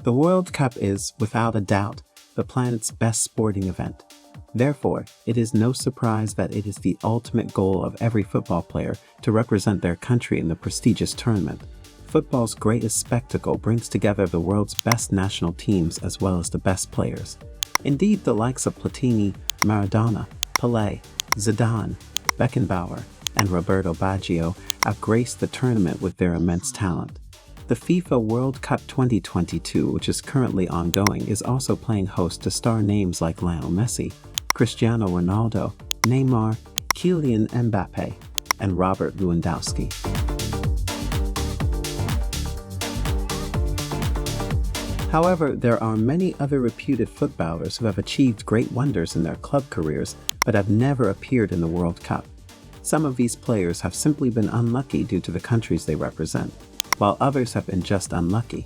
The World Cup is, without a doubt, the planet's best sporting event. Therefore, it is no surprise that it is the ultimate goal of every football player to represent their country in the prestigious tournament. Football's greatest spectacle brings together the world's best national teams as well as the best players. Indeed, the likes of Platini, Maradona, Pele, Zidane, Beckenbauer, and Roberto Baggio have graced the tournament with their immense talent. The FIFA World Cup 2022, which is currently ongoing, is also playing host to star names like Lionel Messi, Cristiano Ronaldo, Neymar, Kylian Mbappe, and Robert Lewandowski. However, there are many other reputed footballers who have achieved great wonders in their club careers but have never appeared in the World Cup. Some of these players have simply been unlucky due to the countries they represent, while others have been just unlucky.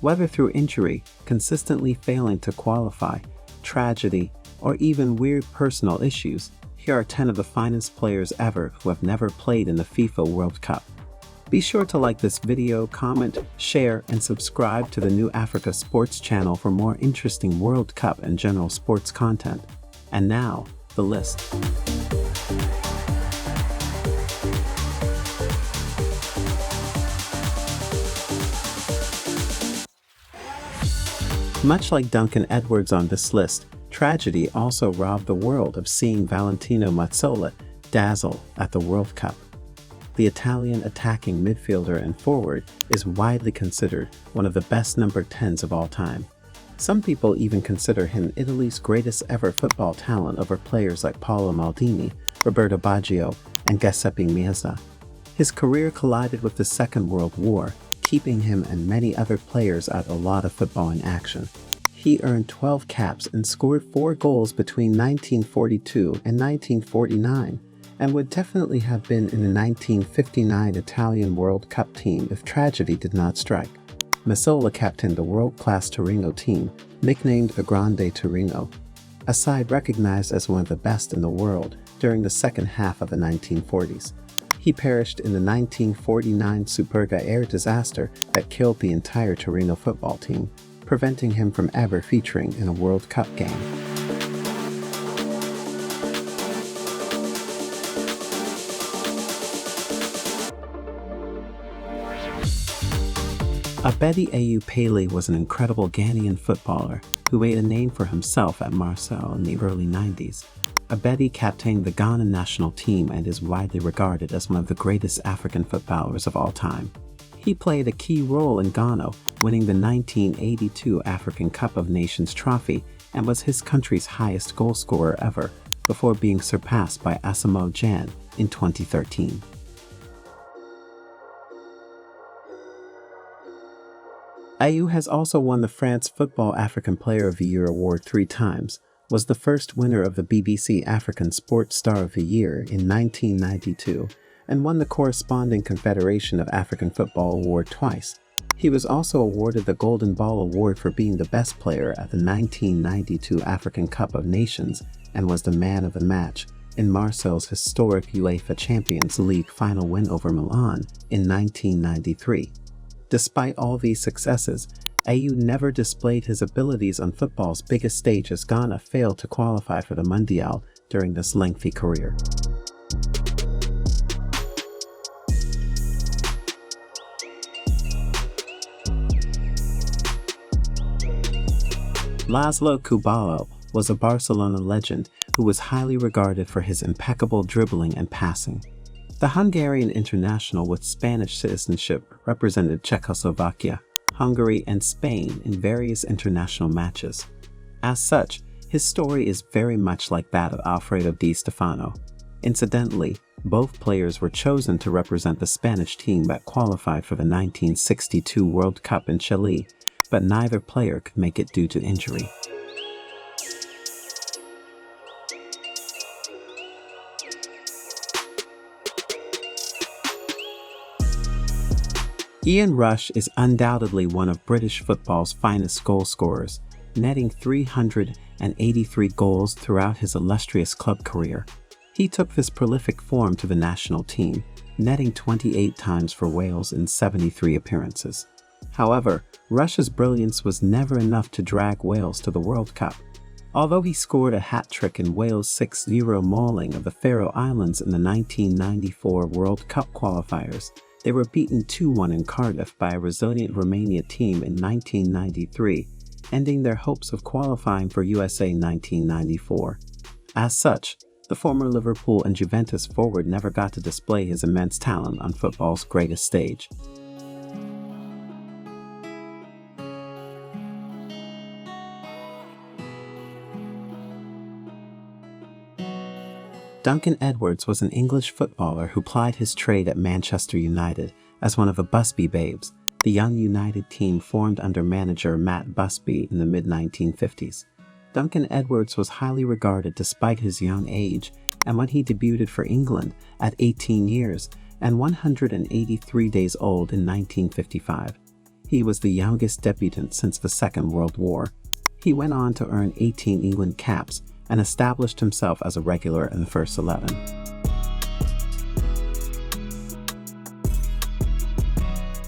Whether through injury, consistently failing to qualify, tragedy, or even weird personal issues, here are 10 of the finest players ever who have never played in the FIFA World Cup. Be sure to like this video, comment, share, and subscribe to the New Africa Sports channel for more interesting World Cup and general sports content. And now, the list. Much like Duncan Edwards on this list, tragedy also robbed the world of seeing Valentino Mazzola dazzle at the World Cup. The Italian attacking midfielder and forward is widely considered one of the best number 10s of all time. Some people even consider him Italy's greatest ever football talent over players like Paolo Maldini, Roberto Baggio, and Giuseppe Meazza. His career collided with the Second World War, keeping him and many other players out a lot of football in action. He earned 12 caps and scored 4 goals between 1942 and 1949, and would definitely have been in the 1959 Italian World Cup team if tragedy did not strike. Mazzola captained the world-class Torino team, nicknamed the Grande Torino, a side recognized as one of the best in the world during the second half of the 1940s. He perished in the 1949 Superga air disaster that killed the entire Torino football team, preventing him from ever featuring in a World Cup game. Abedi Pele was an incredible Ghanaian footballer who made a name for himself at Marseille in the early 90s. Abedi captained the Ghana national team and is widely regarded as one of the greatest African footballers of all time. He played a key role in Ghana, winning the 1982 African Cup of Nations trophy and was his country's highest goal scorer ever, before being surpassed by Asamoah Gyan in 2013. Ayew has also won the France Football African Player of the Year award 3 times, was the first winner of the BBC African Sports Star of the Year in 1992, and won the corresponding Confederation of African Football Award twice. He was also awarded the Golden Ball Award for being the best player at the 1992 African Cup of Nations and was the man of the match in Marseille's historic UEFA Champions League final win over Milan in 1993. Despite all these successes, Ayew never displayed his abilities on football's biggest stage as Ghana failed to qualify for the Mondial during this lengthy career. Laszlo Kubala was a Barcelona legend who was highly regarded for his impeccable dribbling and passing. The Hungarian international with Spanish citizenship represented Czechoslovakia, Hungary, and Spain in various international matches. As such, his story is very much like that of Alfredo Di Stefano. Incidentally, both players were chosen to represent the Spanish team that qualified for the 1962 World Cup in Chile, but neither player could make it due to injury. Ian Rush is undoubtedly one of British football's finest goal scorers, netting 383 goals throughout his illustrious club career. He took this prolific form to the national team, netting 28 times for Wales in 73 appearances. However, Rush's brilliance was never enough to drag Wales to the World Cup. Although he scored a hat-trick in Wales' 6-0 mauling of the Faroe Islands in the 1994 World Cup qualifiers, they were beaten 2-1 in Cardiff by a resilient Romania team in 1993, ending their hopes of qualifying for USA 1994. As such, the former Liverpool and Juventus forward never got to display his immense talent on football's greatest stage. Duncan Edwards was an English footballer who plied his trade at Manchester United as one of the Busby Babes, the young United team formed under manager Matt Busby in the mid-1950s. Duncan Edwards was highly regarded despite his young age, and when he debuted for England at 18 years and 183 days old in 1955, he was the youngest debutant since the Second World War. He went on to earn 18 England caps and established himself as a regular in the first 11.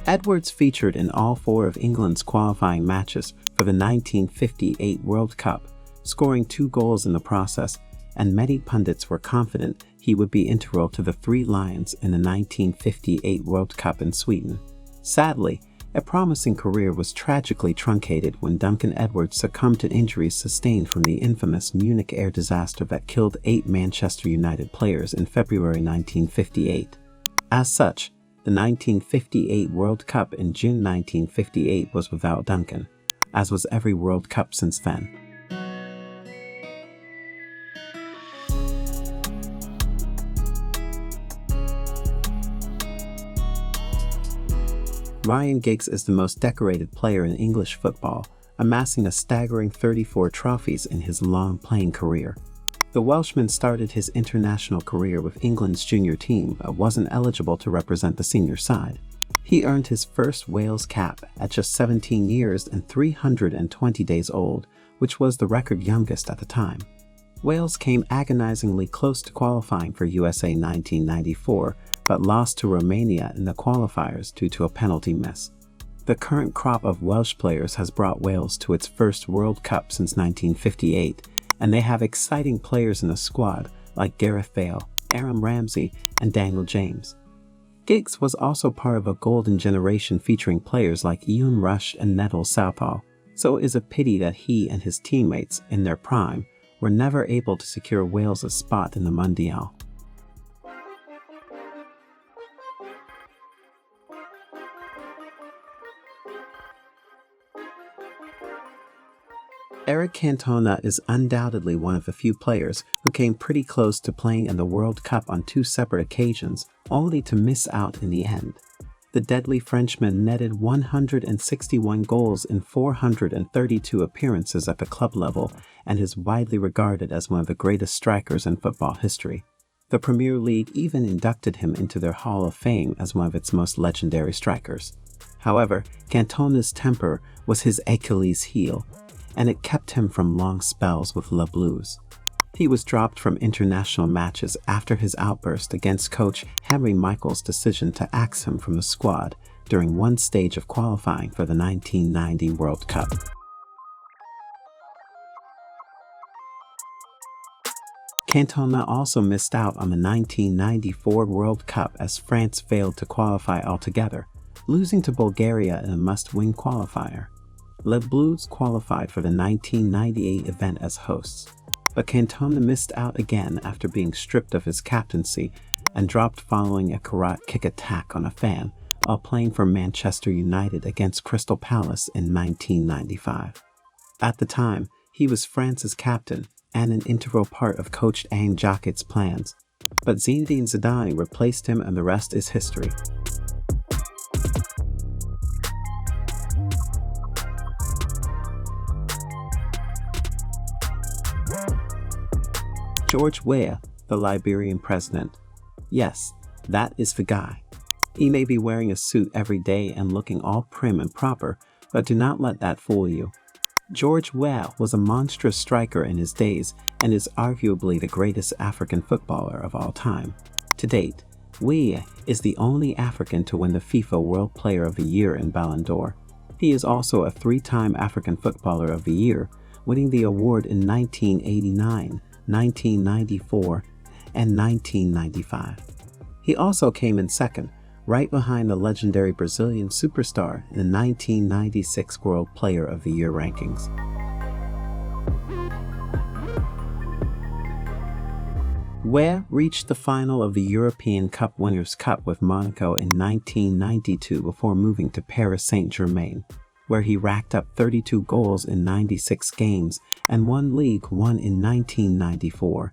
Edwards featured in all 4 of England's qualifying matches for the 1958 World Cup, scoring 2 goals in the process, and many pundits were confident he would be integral to the 3 Lions in the 1958 World Cup in Sweden. Sadly, a promising career was tragically truncated when Duncan Edwards succumbed to injuries sustained from the infamous Munich air disaster that killed 8 Manchester United players in February 1958. As such, the 1958 World Cup in June 1958 was without Duncan, as was every World Cup since then. Ryan Giggs is the most decorated player in English football, amassing a staggering 34 trophies in his long playing career. The Welshman started his international career with England's junior team but wasn't eligible to represent the senior side. He earned his first Wales cap at just 17 years and 320 days old, which was the record youngest at the time. Wales came agonizingly close to qualifying for USA 1994, but lost to Romania in the qualifiers due to a penalty miss. The current crop of Welsh players has brought Wales to its first World Cup since 1958, and they have exciting players in the squad like Gareth Bale, Aaron Ramsey, and Daniel James. Giggs was also part of a golden generation featuring players like Ian Rush and Neville Southall, so it is a pity that he and his teammates, in their prime, were never able to secure Wales a spot in the Mundial. Eric Cantona is undoubtedly one of the few players who came pretty close to playing in the World Cup on 2 separate occasions, only to miss out in the end. The deadly Frenchman netted 161 goals in 432 appearances at the club level and is widely regarded as one of the greatest strikers in football history. The Premier League even inducted him into their Hall of Fame as one of its most legendary strikers. However, Cantona's temper was his Achilles heel, and it kept him from long spells with Le Blues. He was dropped from international matches after his outburst against coach Henry Michael's decision to axe him from the squad during one stage of qualifying for the 1990 World Cup. Cantona also missed out on the 1994 World Cup as France failed to qualify altogether, losing to Bulgaria in a must-win qualifier. Le Blues qualified for the 1998 event as hosts, but Cantona missed out again after being stripped of his captaincy and dropped following a karate kick attack on a fan while playing for Manchester United against Crystal Palace in 1995. At the time, he was France's captain and an integral part of coach Ange Jacquet's plans, but Zinedine Zidane replaced him and the rest is history. George Weah, the Liberian president. Yes, that is the guy. He may be wearing a suit every day and looking all prim and proper, but do not let that fool you. George Weah was a monstrous striker in his days and is arguably the greatest African footballer of all time. To date, Weah is the only African to win the FIFA World Player of the Year in Ballon d'Or. He is also a three-time African Footballer of the Year, winning the award in 1989, 1994, and 1995. He also came in second, right behind the legendary Brazilian superstar in the 1996 World Player of the Year rankings. Weah reached the final of the European Cup Winners' Cup with Monaco in 1992 before moving to Paris Saint-Germain, where he racked up 32 goals in 96 games and won League One in 1994.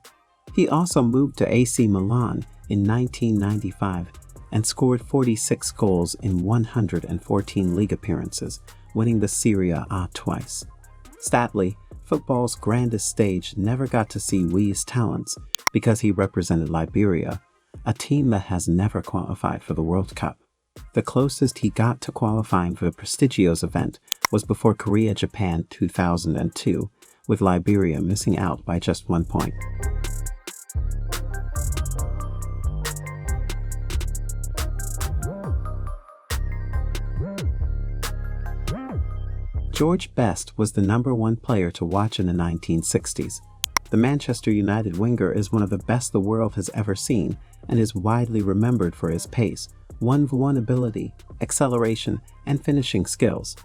He also moved to AC Milan in 1995 and scored 46 goals in 114 league appearances, winning the Serie A twice. Sadly, football's grandest stage never got to see Weah's talents because he represented Liberia, a team that has never qualified for the World Cup. The closest he got to qualifying for the prestigious event was before Korea-Japan 2002, with Liberia missing out by just 1 point. George Best was the #1 player to watch in the 1960s. The Manchester United winger is one of the best the world has ever seen and is widely remembered for his pace, 1v1 ability, acceleration, and finishing skills.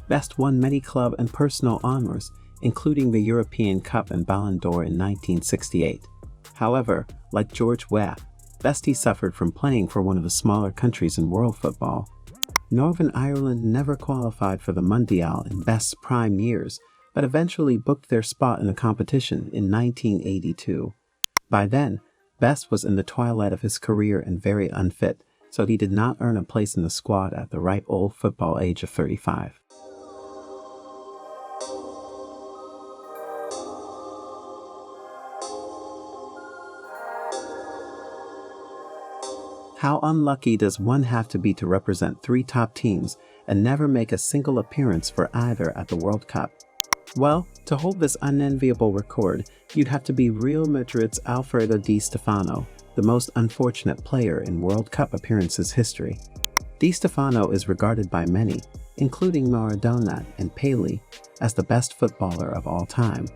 Best won many club and personal honors, including the European Cup and Ballon d'Or in 1968. However, like George Weah, Bestie suffered from playing for one of the smaller countries in world football. Northern Ireland never qualified for the Mundial in Best's prime years, but eventually booked their spot in the competition in 1982. By then, Best was in the twilight of his career and very unfit, so he did not earn a place in the squad at the ripe old football age of 35. How unlucky does one have to be to represent 3 top teams and never make a single appearance for either at the World Cup? Well, to hold this unenviable record, you'd have to be Real Madrid's Alfredo Di Stefano, the most unfortunate player in World Cup appearances history. Di Stefano is regarded by many, including Maradona and Pele, as the best footballer of all time.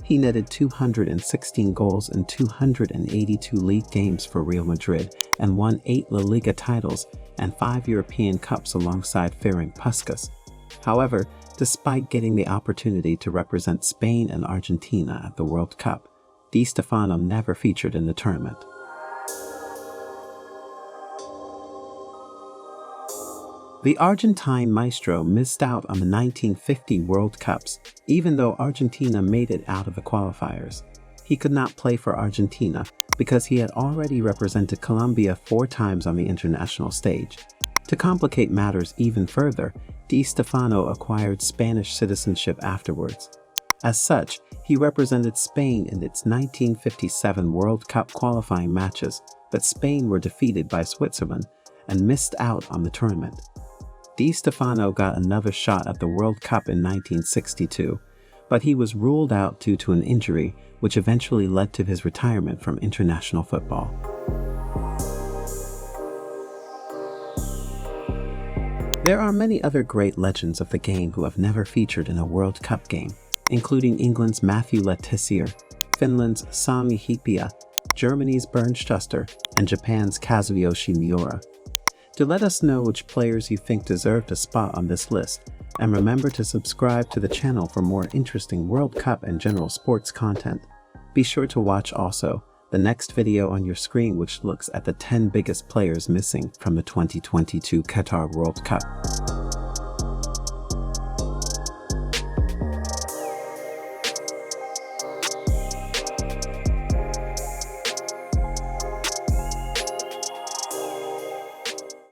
He netted 216 goals in 282 league games for Real Madrid and won 8 La Liga titles and 5 European Cups alongside Ferenc Puskás. However, despite getting the opportunity to represent Spain and Argentina at the World Cup, Di Stefano never featured in the tournament. The Argentine maestro missed out on the 1950 World Cups, even though Argentina made it out of the qualifiers. He could not play for Argentina because he had already represented Colombia 4 times on the international stage. To complicate matters even further, Di Stefano acquired Spanish citizenship afterwards. As such, he represented Spain in its 1957 World Cup qualifying matches, but Spain were defeated by Switzerland and missed out on the tournament. Di Stefano got another shot at the World Cup in 1962, but he was ruled out due to an injury, which eventually led to his retirement from international football. There are many other great legends of the game who have never featured in a World Cup game, including England's Matthew Le Tissier, Finland's Sami Hyypiä, Germany's Bernd Schuster, and Japan's Kazuyoshi Miura. To let us know which players you think deserved a spot on this list, and remember to subscribe to the channel for more interesting World Cup and general sports content. Be sure to watch also the next video on your screen, which looks at the 10 biggest players missing from the 2022 Qatar World Cup.